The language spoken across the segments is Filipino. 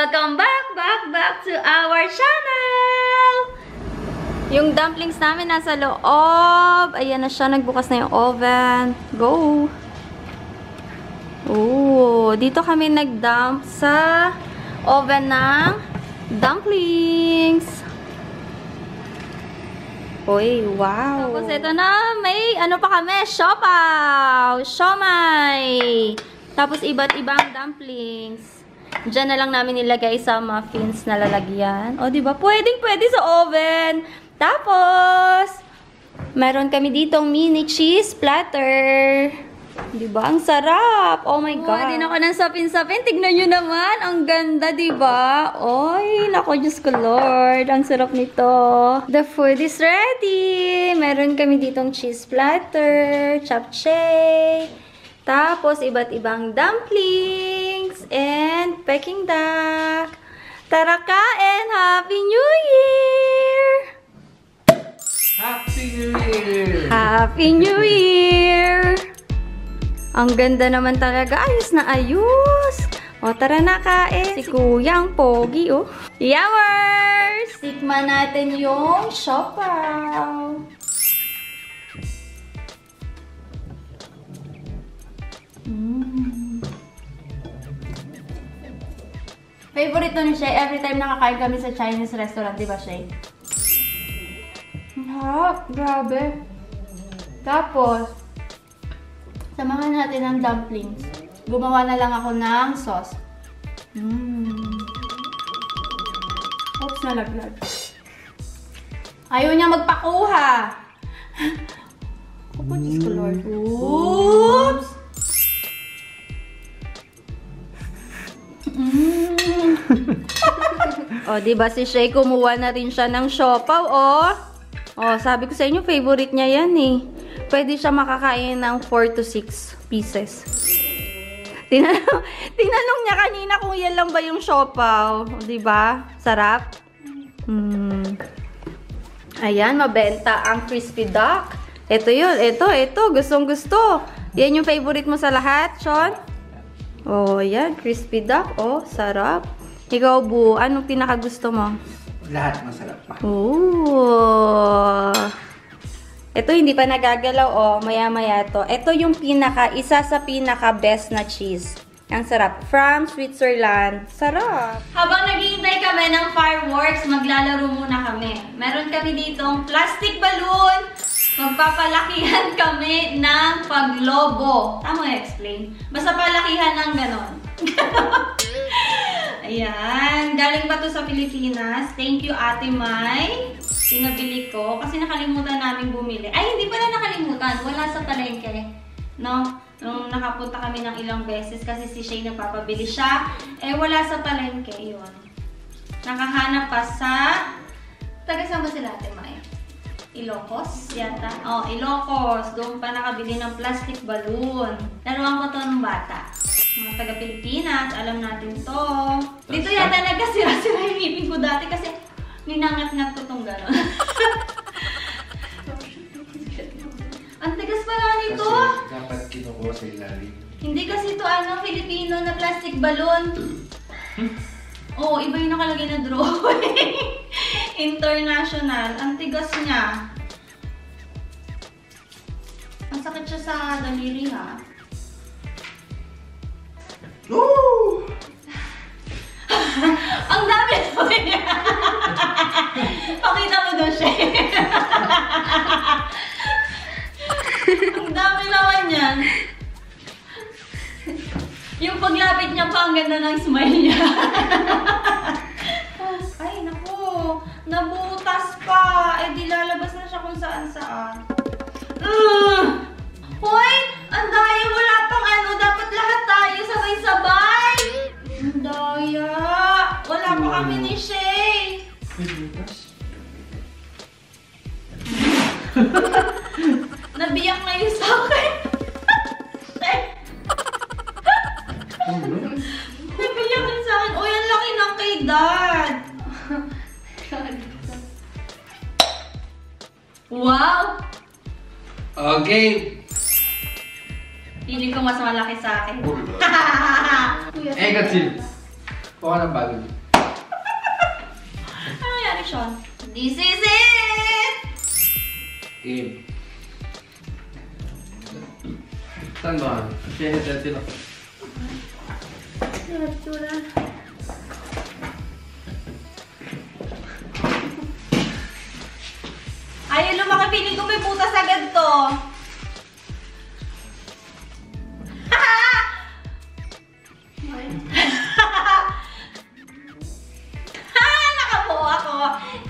Welcome back to our channel! Yung dumplings namin nasa loob. Ayan na siya, nagbukas na yung oven. Go! Oh, dito kami nag-dump sa oven ng dumplings. Uy, wow! Tapos ito na, may ano pa kami, siopaw! Siomay! Tapos iba't ibang dumplings. Diyan na lang namin nilagay sa muffins na lalagyan. O, diba? Pwede sa oven. Tapos, meron kami ditong mini cheese platter. Diba? Ang sarap. Oh my God. Din ako ng sapin-sapin. Tignan nyo naman. Ang ganda, diba? Oy, nako, Diyos ko, Lord. Ang sarap nito. The food is ready. Meron kami ditong cheese platter, japchae. Tapos, iba't ibang dumplings and Peking duck. Tara kain! Happy New Year! Happy New Year! Happy New Year! Ang ganda naman talaga. Ayos na ayos! O, tara na kain. Si Kuyang Pogi, oh. Yummers! Tikman natin yung siopaw. Favorite to ni Shay. Every time nakakain kami sa Chinese restaurant, di ba, Shay? Grabe. Tapos, samahan natin ng dumplings. Gumawa na lang ako ng sauce. Oops, nalaglag. Ayaw niya magpakuha. Oh, Diyos ko, Lord. Oops! O, diba si Shay, kumuha na rin siya ng siopaw, oh. Oh, sabi ko sa inyo, favorite niya yan, eh. Pwede siya makakain ng 4 to 6 pieces. Tinanong niya kanina kung yan lang ba yung siopaw. O, diba? Sarap. Ayan, mabenta ang crispy duck. Ito yun. Ito. Gustong-gusto. Yan yung favorite mo sa lahat, Sean? Oh, yan. Crispy duck. Oh, sarap. Ikaw, Bu, anong pinakagusto mo? Lahat masarap pa. Ooh. Ito, hindi pa nagagalaw. Oh, maya-maya to. Ito yung isa sa pinaka-best na cheese. Ang sarap. From Switzerland. Sarap. Habang naghihintay kami ng fireworks, maglalaro muna kami. Meron kami ditong plastic balloon. Magpapalakihan kami ng paglobo. Tama i-explain? Basta palakihan ng ganon. Ayan. Galing pa to sa Pilipinas. Thank you, Ate Mai. Pinabili ko. Kasi nakalimutan namin bumili. Ay, hindi pala nakalimutan. Wala sa palengke. No? Nung nakapunta kami ng ilang beses kasi si Shay nagpapabili siya. Eh, wala sa palengke. Yun. Nakahanap pa sa... Taga saan ba sila, Ate Mai? Ilocos yata. Oh, Ilocos. Doon pa nakabili ng plastic balloon. Laruan ko to ng bata. Mga taga-Pilipinas, alam natin to. Dito yata nagkasira-sira yung ngipin ko dati kasi ninangat-ngat ko tong gano'n. Ang tigas pala nito. Kasi dapat kinukuha sa ilalim. Hindi kasi ito Filipino na plastic balloon. Oh, iba yung nakalagay na drawing. International. Ang tigas niya. Ang sakit siya sa daliri, ha? Woo! Ang dami naman niya. Pakita mo doon siya. Ang dami naman yan. Yung paglapit niya pa, ang ganda ng smile niya. Ay, naku. Nabutas pa. Eh, di lalabas na siya kung saan-saan. Hoy! Ang daya, wala pang dapat lahat tayo sabay-sabay. Ang daya. Wala pa kami ni Shay. Nabiyak na yung sa akin. Nabiyak na sa akin. Uy, ang laki ng kay Dad. Wow! Okay. Feeling ko mas malaki sa akin. Eh, kasi. Kuha ng bagay. Ano nangyari, Sean? This is it! Game. Saan ba? Siya natin ako. Tura. Ayaw lumaki, piling ko may butas agad to. Nakabuo ako.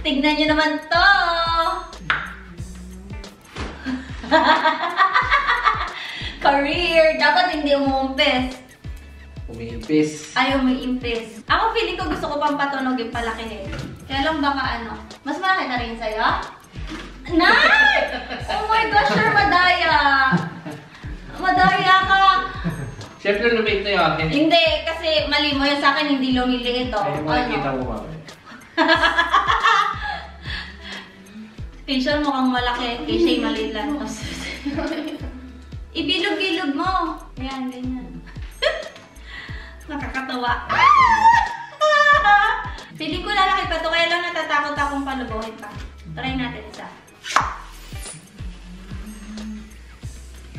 Tignan nyo naman to. Career. Dapat hindi umuumpis. Umiimpis. Ayaw mo i-impis. Ako feeling ko gusto ko pang patunogin palakihin. Kaya lang baka ano. Mas malaki na rin sa'yo? Nay! Oh my gosh, sure, madaya. Madaya ka. Siyempre lumit na yung akin. Hindi, kasi mali mo yun sa akin, hindi lumiliit to. Ay, makikita mo ba? Facial mukhang malaki, kasi maliit lang. Ibilog-bilog mo. Ayan, ganyan. Nakakatawa. Feeling ko lalaki pa to, kaya lang natatakot akong palubuhin pa. Try natin isa.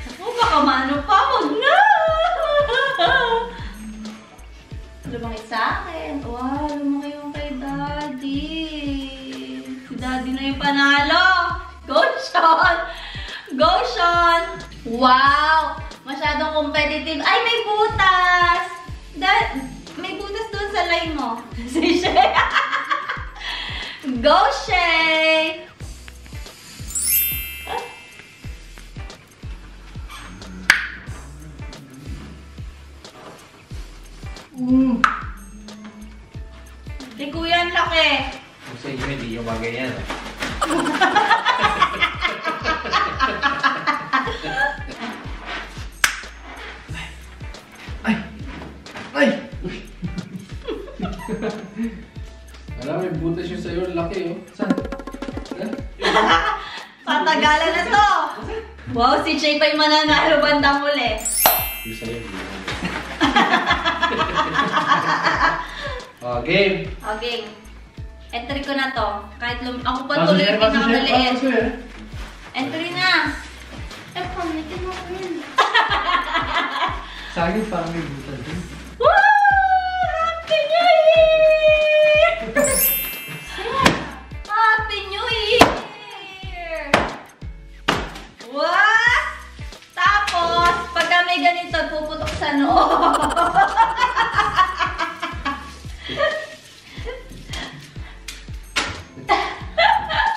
Ako, baka maano pa, wag na! Lumaki sa akin. Wow, lumaki yung kay Daddy. Si Daddy na yung panalo. Go, Sean! Go, Sean! Wow! Masyadong competitive. Ay, may butas! May butas doon sa line mo. Si Shay. Go, Shay! Si Kuya ang laki. Kung sa inyo, hindi yung bagay yan. Ay! Ay! Alam, may butas yung sa'yo. Laki, oh. Saan? Patagalan na to. Wow, si Shay pa yung mananalo bandang muli. Yung sa'yo, oh, game! Okay. Entry ko na to. Kahit ako pa tuloy yung pinakamaliit. Entry na. Eh, pamitin mo ko yun. Sa akin parang may butas din. Woo! Happy New Year! Happy New Year! What? Tapos, pagka may ganito, puputok sa noo.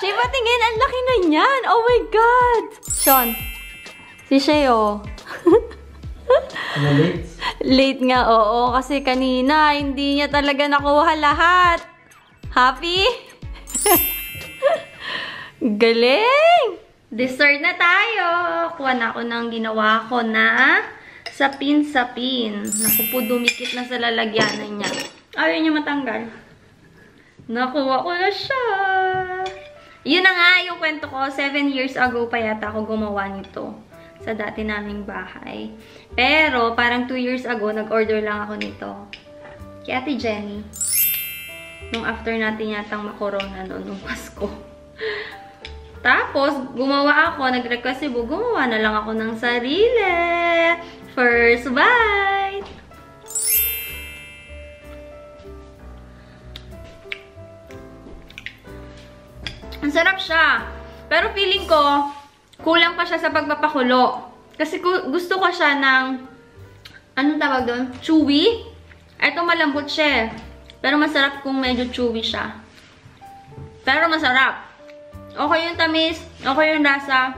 Shiba, tingin, ang laki na niyan. Oh my God! Sean, si Sheo. Ano late? Late nga, oo. Kasi kanina, hindi niya talaga nakuha lahat. Happy? Galing! Dessert na tayo. Kuha na ako ng ginawa ko na sapin-sapin. Naku po, dumikit na sa lalagyanan niya. Ayaw niya matanggal. Nakuha ko na siya. Yun na nga yung kwento ko. 7 years ago pa yata ako gumawa nito sa dati naming bahay. Pero, parang 2 years ago, nag-order lang ako nito. Kay Ate Jenny. Nung after natin yatang makorona noon, nung Pasko. Tapos, gumawa ako, nag-request si Bu, gumawa na lang ako ng sarili. First bite! Ang sarap siya. Pero feeling ko, kulang pa siya sa pagpapakulo. Kasi gusto ko siya ng, anong tawag doon? Chewy. Ito malambot siya. Pero masarap kung medyo chewy siya. Pero masarap. Okay yung tamis, okay yung lasa.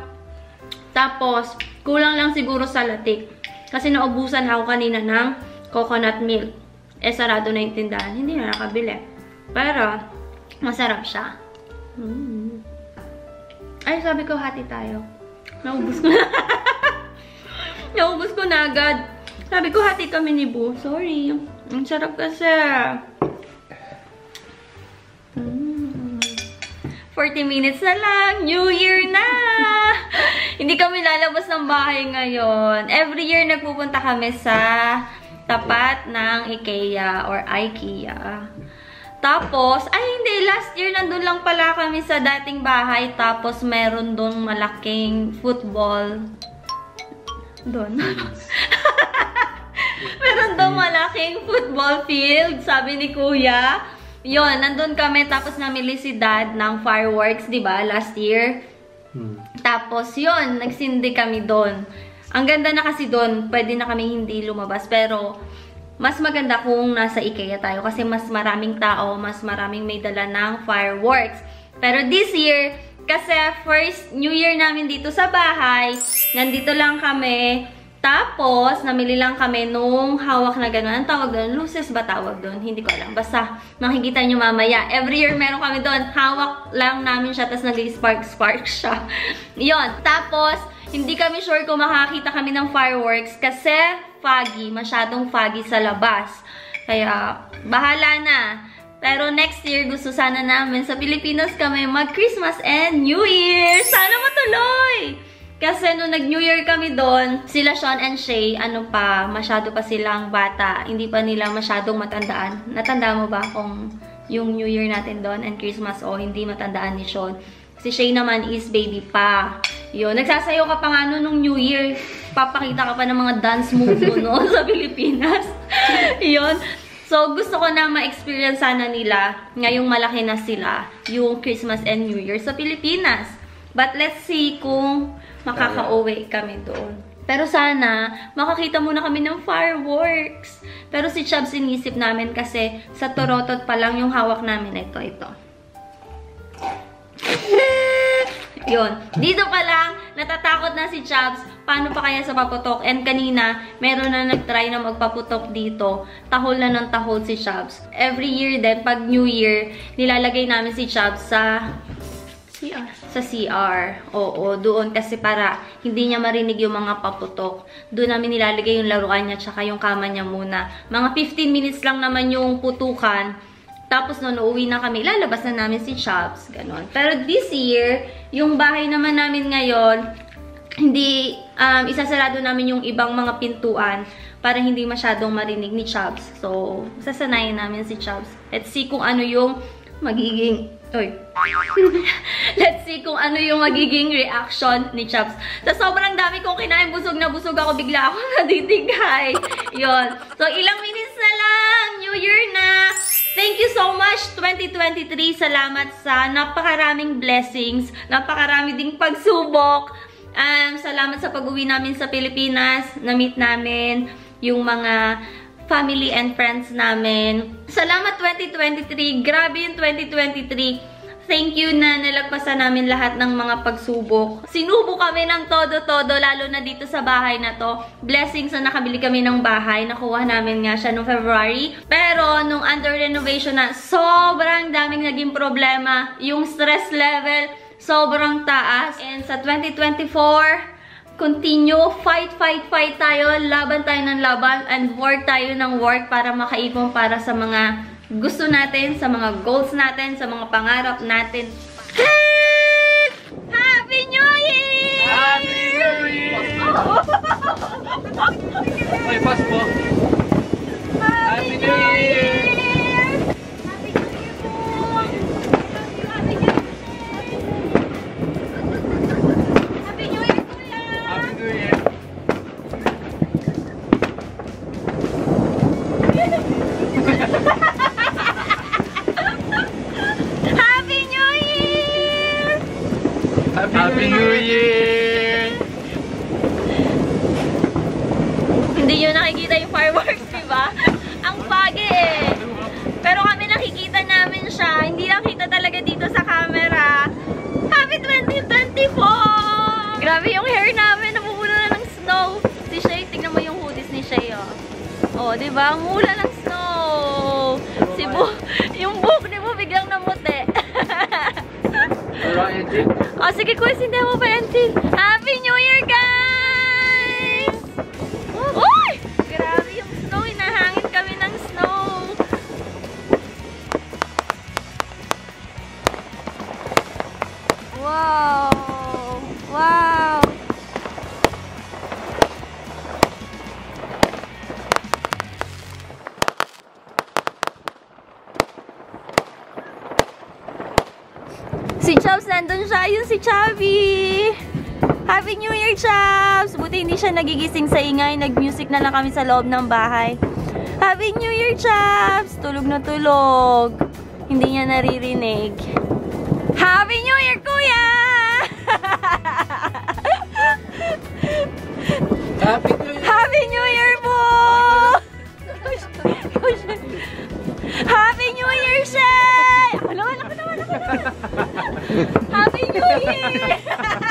Tapos, kulang lang siguro sa latik. Kasi naubusan ako kanina ng coconut milk. Eh, sarado na yung tindahan. Hindi na nakabili. Pero, masarap siya. Ay, sabi ko, hati tayo. Naubos ko na. Naubos ko na agad. Sabi ko, hati kami ni Bu. Sorry. Ang sarap kasi. 40 minutes na lang. New Year na! Hindi kami lalabas ng bahay ngayon. Every year nagpupunta kami sa tapat ng IKEA or IKEA. Tapos, ay hindi, last year nandun lang pala kami sa dating bahay. Tapos, meron doon malaking football. Doon. Meron doon malaking football field, sabi ni Kuya. Yon, nandun kami. Tapos, namili si Dad ng fireworks, di ba, last year. Tapos, yon, nagsindi kami doon. Ang ganda na kasi doon, pwede na kami hindi lumabas. Pero, mas maganda kung nasa IKEA tayo kasi mas maraming tao, mas maraming may dala ng fireworks. Pero this year, kasi first New Year namin dito sa bahay, nandito lang kami. Tapos, namili lang kami nung hawak na gano'n. Ang tawag doon? Luces ba tawag doon? Hindi ko alam. Basta, makikita nyo mamaya. Every year meron kami doon. Hawak lang namin siya, tapos nag-spark siya. Yon. Tapos, hindi kami sure kung makakita kami ng fireworks kasi foggy, masyadong foggy sa labas. Kaya, bahala na. Pero next year, gusto sana namin sa Pilipinas kami mag-Christmas and New Year. Sana matuloy! Kasi nung nag-New Year kami doon, sila Sean and Shay, masyado pa silang bata. Hindi pa nila masyadong matandaan. Natanda mo ba kung yung New Year natin doon and Christmas o hindi matandaan ni Sean? Si Shay naman is baby pa. Yun, nagsasayaw ka pa nga nung New Year. Papakita ka pa ng mga dance move no, sa Pilipinas. Yun. So, gusto ko na ma-experience sana nila, ngayong malaki na sila, yung Christmas and New Year sa Pilipinas. But let's see kung makaka-uwi kami doon. Pero sana, makakita muna kami ng fireworks. Pero si Chubbs inisip namin kasi sa Torotot pa lang yung hawak namin. Ito. Yun. Dito pa lang, natatakot na si Chubbs. Paano pa kaya sa paputok? And kanina, meron na nag-try na magpaputok dito. Tahol na ng tahol si Chubbs. Every year din, pag New Year, nilalagay namin si Chubbs sa CR. Sa CR. Oo, doon kasi para hindi niya marinig yung mga paputok. Doon namin nilalagay yung laruan niya tsaka yung kama niya muna. Mga 15 minutes lang naman yung putukan. Tapos noon, uuwi na kami. Lalabas na namin si Chubbs. Ganon. Pero this year, yung bahay naman namin ngayon, hindi, isasarado namin yung ibang mga pintuan para hindi masyadong marinig ni Chubbs. So, sasanayin namin si Chubbs. Let's see kung ano yung magiging... Let's see kung ano yung magiging reaction ni Chubbs. Sa sobrang dami kong kinain, busog na busog ako, bigla ako nadidigay. Yon. So, ilang minutes na lang. New Year na. Thank you so much, 2023. Salamat sa napakaraming blessings, napakarami ding pagsubok. Salamat sa pag-uwi namin sa Pilipinas. Na-meet namin yung mga family and friends namin. Salamat 2023. Grabe yung 2023. Thank you na nalagpasan namin lahat ng mga pagsubok. Sinubo kami ng todo-todo, lalo na dito sa bahay na to. Blessings na nakabili kami ng bahay. Nakuha namin nga siya noong February. Pero, nung under renovation na, sobrang daming naging problema. Yung stress level, sobrang taas. And sa 2024, continue, fight tayo, laban tayo ng laban, and work tayo ng work para makaipon para sa mga gusto natin, sa mga goals natin, sa mga pangarap natin. Happy New Year! Happy New Year! Ay, pass po. Happy New Year! Happy New Year po! Happy New Year! Happy New Year, Kuya! Happy New Year! Happy New Year! Hindi nyo nakikita yung fireworks, diba? Ang foggy eh. Pero kami nakikita namin siya. Hindi nakita talaga dito sa camera. Happy 2024! Grabe yung hair namin. Napupuno na ng snow. Si Shay, tignan mo yung hoodies ni Shay, oh. Oh, diba? Ang hula ng snow. Yung buhok ni mo biglang namuti. Oh, sige, Kuya, hindi mo pa yan, Happy New Year, guys! Uy! Grabe yung snow. Hinahangin kami ng snow. Wow! Wow! Si Chops, nandun siya. Ayun si Chubby. Happy New Year, Chops! Buti hindi siya nagigising sa ingay. Nag-music na lang kami sa loob ng bahay. Happy New Year, Chops! Tulog na tulog. Hindi niya naririnig. Happy New Year, Kuya! Happy New Year! Happy New Year po! Happy New Year, Shay! Wala. Happy New Year!